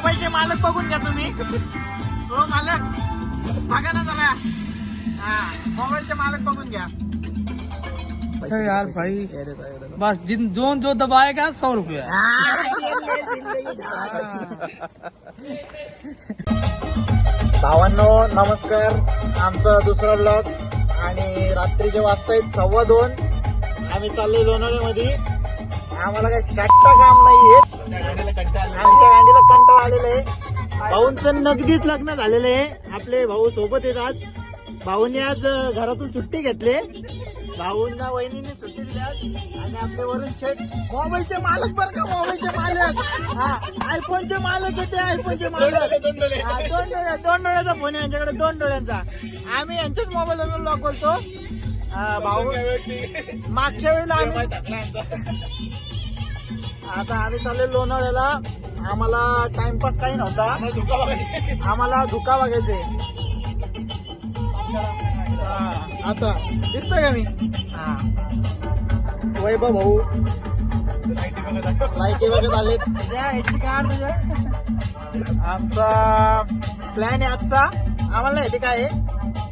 मोबाईलचे मालक बघून घ्या तुम्ही. हो मालक बघा ना जरा. हा मोबाईलचे मालक बघून घ्या. यार भाई बस जो दबाएगा 100 रुपया. भावांनो नमस्कार. आमचा दुसरा ब्लॉग आणि रात्रीचे वाजतायत 2:15. आम्ही चाललोय लोणावळ्यामध्ये. आम्हाला काही शाट्टा काम नाहीये. आमच्या गांडीला कंटाळा आलेला आहे. भाऊंचं नगदीच लग्न झालेलं आहे. आपले भाऊ सोबत आहेत आज. भाऊंनी आज घरातून सुट्टी घेतली. भाऊंना वहिनीने सुट्टी दिली आज. आणि आपले वरून शेठ मोबाईलचे मालक बरं का. मोबाईलचे मालक. हा आयफोनचे मालक आहे ते. आयफोनचे मालक. दोन डोळ्याचा फोन आहे यांच्याकडे. 2 डोळ्यांचा. आम्ही यांच्याच मोबाईलवर लॉक बोलतो. भाऊ मागच्या वेळेला आता आम्ही चाललो लोणावळ्याला. आम्हाला टाइमपास काही नव्हता. आम्हाला धुका बघायचे. आता दिसतोय का मी. हा वैभव भाऊ लाईटी बघत आले. आमचा प्लॅन आहे आजचा. आम्हाला नाही काय आहे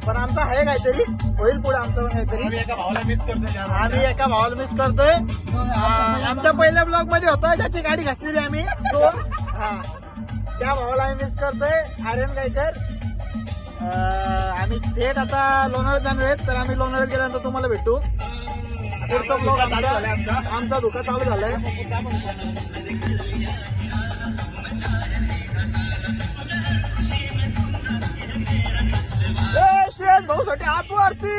पण आमचा आहे काहीतरी. होईल पुढे आमचं पण काहीतरी. आम्ही एका भावाला मिस करतोय. आमच्या पहिल्या ब्लॉग मध्ये होता ज्याची गाडी घासलेली आम्ही तो. हा त्या भावाला आम्ही मिस करतोय. आर्यन गायकर. आम्ही थेट आता लोणावळ्यात जाणार आहेत. तर आम्ही लोणावळ्यात गेल्यानंतर तुम्हाला भेटू. पुढचा ब्लॉग आमचा धोका चालू झालाय. भाऊ साठी हात वरती.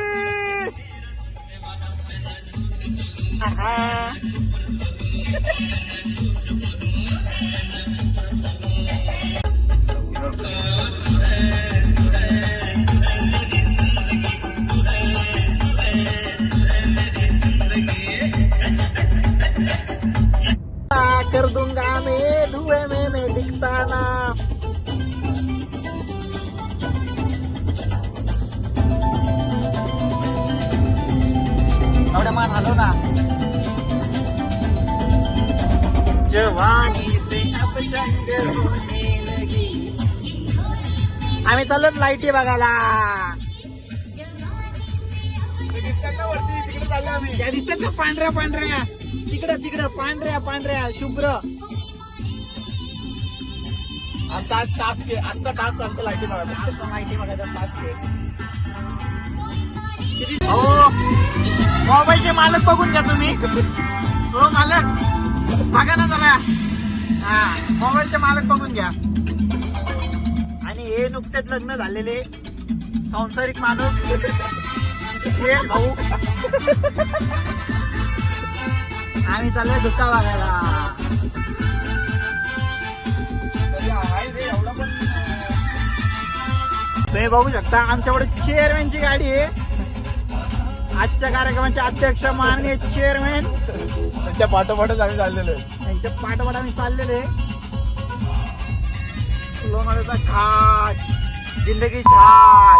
कर दूंगा मैं धुएं में मैं दिखता ना. एवढा मान हलो ना. जवानी से अब जंग होने लगी. आम्ही चाललो लाईटी बघायला. त्या दिसतात का पांढऱ्या पांढऱ्या. तिकडं पांढऱ्या शुभ्र. आजचा टास्क आमचा लाईटी बघायचा. लाईटी बघायचा टास्क आहे. हो मोबाईलचे मालक बघून घ्या तुम्ही. हो मालक बघा ना जरा. हा मोबाईलचे मालक बघून घ्या. आणि हे नुकतेच लग्न झालेले संसारिक माणूस शेठ भाऊ. आम्ही चाललोय धुका बघायला. तुम्ही बघू शकता आमच्याकडे चेअरमॅनची गाडी आहे. आजच्या कार्यक्रमाचे अध्यक्ष माननीय चेअरमॅन. त्यांच्या पाठोपाठच आम्ही चाललेलो. त्यांच्या पाठोपाठ आम्ही चाललेले. लोणावळ्याचा घाट जिंदगी घाट.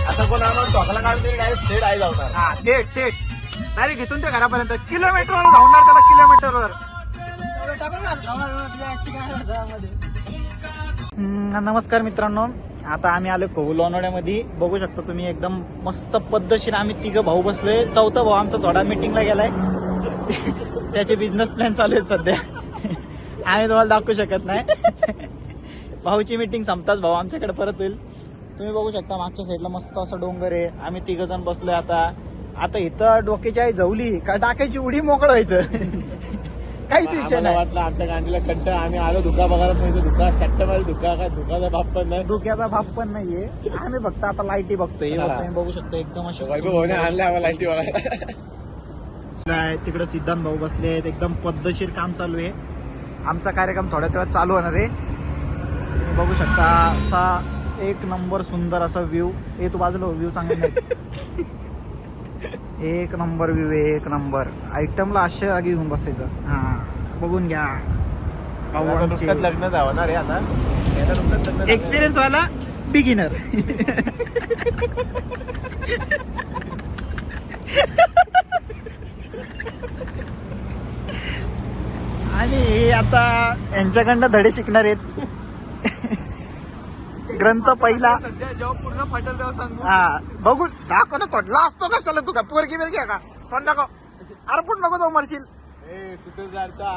आता कोण आम्हाला टोकाला काढते डायरेक्ट थेट आई लावणार. हा थेट डायरेक्ट घेतून ते घरापर्यंत किलोमीटरवर धावणार. त्याला किलोमीटरवर. नमस्कार मित्रांनो. आता आम्ही आलो कोहू लोणावळ्यामध्ये. बघू शकता तुम्ही एकदम मस्त पद्धतशीर आम्ही 3 भाऊ बसलोय. 4था भाऊ आमचा थोडा मीटिंगला गेलाय. त्याचे बिझनेस प्लॅन चालू आहेत सध्या. आम्ही तुम्हाला दाखवू शकत नाही. भाऊची मीटिंग संपताच भाऊ आमच्याकडे परत होईल. तुम्ही बघू शकता मागच्या साईडला मस्त असं डोंगर आहे. आम्ही 3 जण बसलोय. आता इथं डोक्याची आई झवली का टाकायची उडी मोकळ व्हायचं. काहीच विषय नाही. वाटलं आमच्या गांडीला कंटाळा. आम्ही आलो धुका बघायला. नाही धुका शट्ट्यामध्ये धुका काय धुकाचा भाप पण नाही. धुक्याचा भाप पण नाहीये. आम्ही फक्त आता लाईटी बघतोय. तुम्ही बघू शकता एकदम अशा आणल्या लाईटी बघायला. तिकडे सिद्धांत भाऊ बसले आहेत. एकदम पद्धतशीर काम चालू आहे. आमचा कार्यक्रम थोड्या वेळात चालू होणार आहे. तुम्ही बघू शकता असा एक नंबर सुंदर असा व्ह्यू. हे तू बाजूला व्ह्यू सांगत. एक नंबर व्ह्यू आहे. एक नंबर. आयटमला अशा जागी घेऊन बसायचं. हा बघून घ्या. लग्न जावणार आहे आता. एक्सपिरियन्स वाला बिगिनर. आता यांच्याकडनं धडे शिकणार आहेत. ग्रंथ पहिला सध्या जेव्हा पूर्ण फाटल तेव्हा सांगू. हा बघू दाखव ना तोडला असतो का चला तू का पोरगी बिरगी का तोंड दाखव. अरे पण नको जाऊ मरशील. सुतेदारचा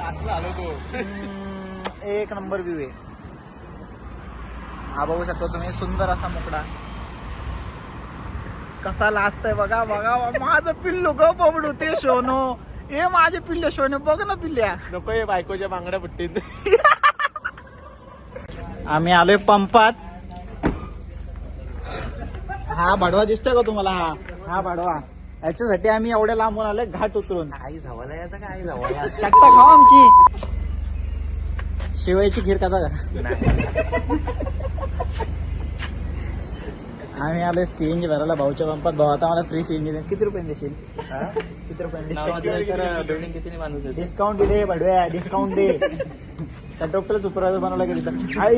असला आलो तो. एक नंबर व्ह्यू आहे हा. बघू शकता तुम्ही सुंदर असा मोकळा कसा लाजतंय बघा बघा. माझं पिल्लू ग बबडू ते सोनो. हे माझे पिल्ले सोने बघ ना पिल्ल्या. नको हे बायकोच्या बांगड्या पट्टीत. आम्ही आलोय पंपात. हा भाडवा दिसतोय का तुम्हाला? हा भाडवा. याच्यासाठी आम्ही एवढ्या लांबून आलोय घाट उतरून. आई धावाला याचा काय धावाला. चट्टा खाऊ आमची. शेवयाची खीर खाता का? आम्ही आलोय सीएनजी भरायला भाऊच्या पंपात. भाऊ आता मला फ्री सीएनजी दे. किती रुपये देशील? किती रुपये बिल्डिंग किती बांधून डिस्काउंट दे भाडव्या. डिस्काउंट दे. त्या डॉक्टर सुपरवायझर बनवला गेली.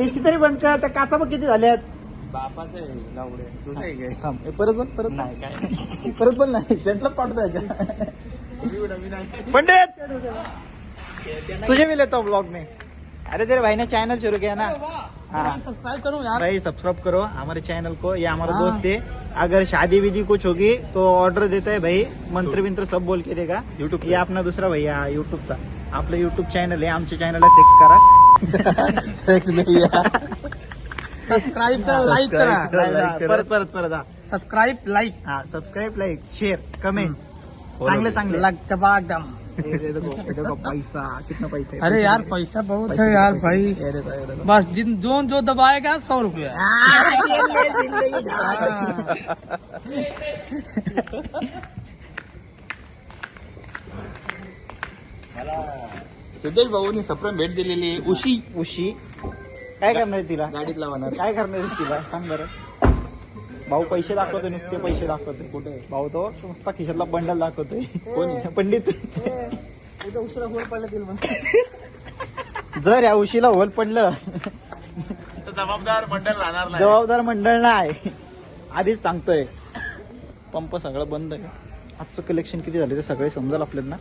एसी तरी बंद कर. त्या काचा बघ किती झाल्यात. बापाचं आहे लावडे. तुझं आहे काय? थांब, हे परत बोल. परत नाही काय परत बोल नाही. शर्टलाच पाठवतो याच्या. पंडित तुझे भी लेता हूँ ब्लॉग में. अरे तेरे भाई ने चैनल शुरू किया ना. हाँ सब्सक्राइब करो यार. भाई सब्सक्राइब करो हमारे चैनल को. ये हमारा दोस्त है. अगर शादी विधि कुछ होगी तो ऑर्डर देता है भाई. मंत्र विंत्र सब बोल के देगा. YouTube ये अपना दुसरा भैया युट्यूबचा. आपलं युट्यूब चॅनल आहे. आमच्या चॅनलला सेक्स करा. सेक्स नाही. सबस्क्राईब करा, लाईक करा. परत परत परत हा. Subscribe, like. हाँ सब्सक्राइब लाइक शेयर कमेंट. चांगले चांगले. लग चबाकदम. ये देखो पैसा कितना पैसा है. अरे यार पैसा बहुत है यार भाई. ये देखो. बस जो दबाएगा 100 रुपया. सिद्धेश भाऊनी सप्रेम भेट दिलेली. उशी काय करणार आहे तिला? गाडीत लावणार. काय करणार आहे तिला सांग बरं. भाऊ पैसे दाखवतो. नुसते पैसे दाखवतोय. कुठे भाऊ तो नुसता खिशातला बंडल दाखवतोय. कोण? पंडित. उद्या उशिरा होल पडला. जर या उशीला होल पडलं जबाबदार मंडळ राहणार नाही. जबाबदार मंडळ नाही. आधीच सांगतोय. पंप सगळं बंद आहे. आजचं कलेक्शन किती झाले ते सगळे समजाल आपल्याला.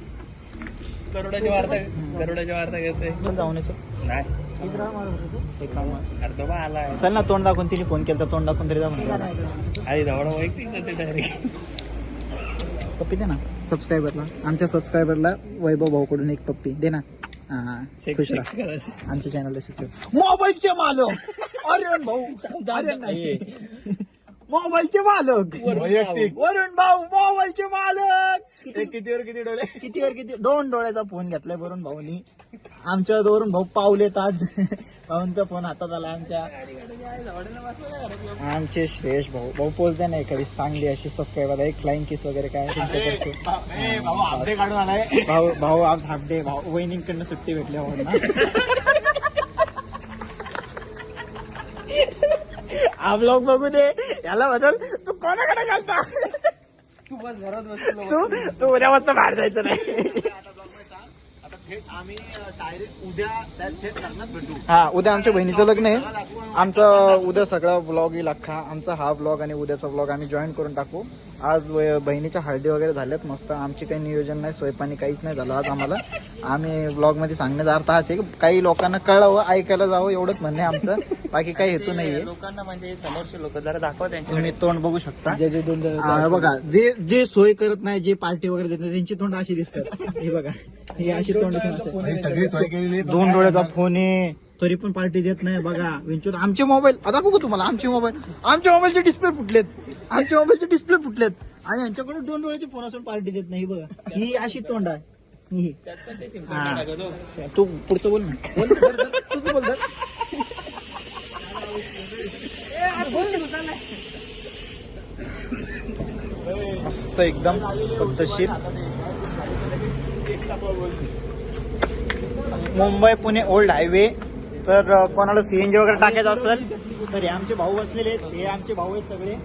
गरुडाची वार्ता घेतोय. जाऊन यायचं नाही अर्धबा आलाय. चल ना. तोंड दाखवून तिने फोन केला. तोंड दाखवून तरी जा म्हणतो. आई धावडा वैयक्तिक जाते डायरेक्ट. पप्पी दे ना सबस्क्रायबरला. आमच्या सबस्क्रायबरला वैभव भाऊकडून एक पप्पी दे ना. खुश राहा. आमच्या चॅनलला शिकव. मोबाईलचे मालक अरुण भाऊ. अरुण नाही मोबाईलचे मालक वैयक्तिक. वरुण भाऊ मोबाईलचे मालक. कितीवर किती डोळे. किती 2 डोळ्याचा फोन घेतलाय वरुण भाऊनी. आमच्या वरुण भाऊ पावलेत आज. भाऊंचा फोन हातात आला आमच्या. आमचे श्रेयश भाऊ. भाऊ पोच द्या ना एखादी चांगली अशी सबस्क्राईबर. एक फ्लाइंग किस वगैरे काय तुमच्याकडे. भाऊ अपडे काढून आलाय. भाऊ आज हाफ डे. भाऊ वहिनींकडनं सुट्टी भेटली भाऊंना. हा ब्लॉग बघू दे. याला बदल तू कोणाकडे घालता. तू बस घरात बसलो. तू उद्या वाजता बाहेर जायचं नाही. आता थेट आम्ही डायरेक्ट उद्या त्या थेट लग्नात भेटू. हा उद्या आमच्या बहिणीचं लग्न आहे. आमचा उद्या सगळा ब्लॉग येईल अख्खा. आमचा हा ब्लॉग आणि उद्याचा ब्लॉग आम्ही जॉईन करून टाकू. आज बहिणीच्या हळदी वगैरे झाल्यात मस्त. आमची काही नियोजन नाही. स्वयंपाणी काहीच नाही झालं आज आम्हाला. आम्ही ब्लॉग मध्ये सांगण्याचा अर्थ हाच आहे की काही लोकांना कळावं ऐकायला जावं एवढंच म्हणणे आमचं. बाकी काही हेतू नाहीये. लोकांना म्हणजे समोरचे लोक जरा दाखवा त्यांच्या. तुम्ही तोंड बघू शकता. बघा जे सोय करत नाही जे पार्टी वगैरे देत नाही त्यांची तोंड अशी दिसतात. हे बघा हे अशी तोंड सगळी सोय केलेली. 2 डोळ्याचा फोन आहे तरी पण पार्टी देत नाही. बघा विंचूत आमचे मोबाईल. आता बघू तुम्हाला आमचे मोबाईलचे डिस्प्ले फुटलेत. आणि यांच्याकडे 2 डोळ्याचे फोन असून पार्टी देत नाही. बघा ही अशी तोंड आहे. ही तू पुढचं बोल ना. तुझं बोल. मस्त एकदम पद्धतशीर. Mumbai Pune old highway. तर कोणाला सीएनजी वगैरे टाकायचं असेल तर हे आमचे भाऊ बसलेले आहेत. हे आमचे भाऊ आहेत सगळे.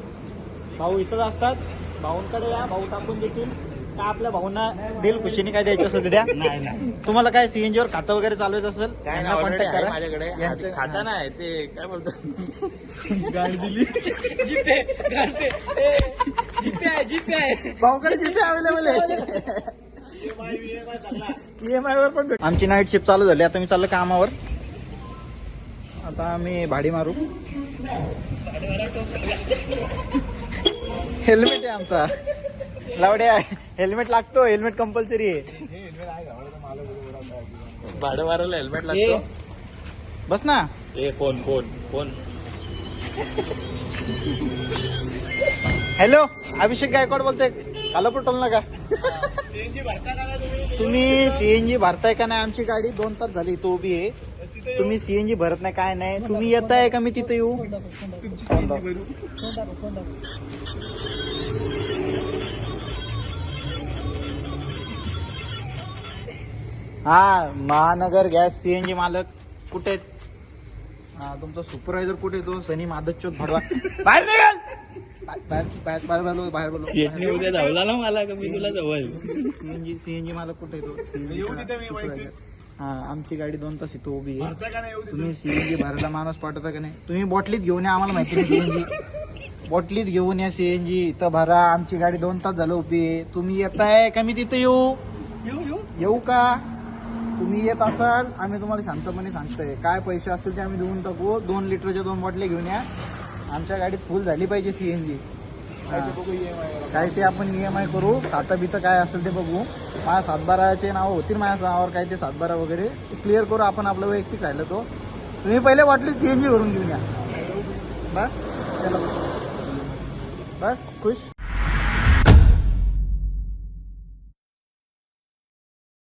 भाऊ इथंच असतात. भाऊंकडे या. भाऊ टाकून देतील. का आपल्या भाऊंना दिल खुशीने काय द्यायचं असेल द्या. नाही तुम्हाला काय सीएनजी वर खातं वगैरे चालवायचं असेल त्यांना कॉन्टॅक्ट करा. माझ्याकडे खाता नाही ते काय बोलतो. गाडी दिली. जीपे आहे. भाऊकडे जीपे अवेलेबल आहे. EMI वर पण आमची नाईट शिफ्ट चालू झाली. आता मी चाललो कामावर. आता आम्ही भाडी मारू. हेल्मेट आहे आमचा. लावड्या हेल्मेट लागतो. हेल्मेट कंपल्सरी आहे. भाडं मारायला हेल्मेट लागतो. बस ना. फोन हॅलो अभिषेक गायकवाड बोलतोय. कालापूर टोल नका. तुम्ही CNG भरताय का नाही? आमची गाडी 2 तास झाली इथं उभी आहे. तुम्ही CNG भरत नाही काय नाही. तुम्ही येताय का मी तिथे येऊ? हा महानगर गॅस CNG मालक कुठे आहेत? हा तुमचा सुपरवायझर कुठे तो? सनी मादच्योत भडवा. बाहेर निघाल. बाहेर बोलो. शेटने उद्या धावला ना मला का मी तुला जवळ. CNG मालक कुठे आहे तो? हा आमची गाडी 2 तास इथं उभी आहे. तुम्ही CNG भरायला माणूस पाठवता का नाही? तुम्ही बॉटलीत घेऊन या. आम्हाला माहिती नाही CNG बॉटलीत घेऊन या. CNG इथं भरा. आमची गाडी 2 तास झालं उभी आहे. तुम्ही येताय का मी तिथे येऊ का? तुम्ही येत असाल आम्ही तुम्हाला शांतपणे सांगतोय. काय पैसे असतील ते आम्ही देऊन टाकू. 2 लिटरच्या 2 बॉटल्या घेऊन या. आमच्या गाडीत फुल झाली पाहिजे CNG. काय ते आपण EMI करू. खातं बितं काय असेल ते बघू. माझ्या 7/12चे नाव होतील माझ्या नावावर. काय ते 7/12 वगैरे क्लिअर करू आपण. आपलं वैयक्तिक राहिलं तो. तुम्ही पहिले बॉटलीत CNG भरून घेऊन या. बस चला बस खुश.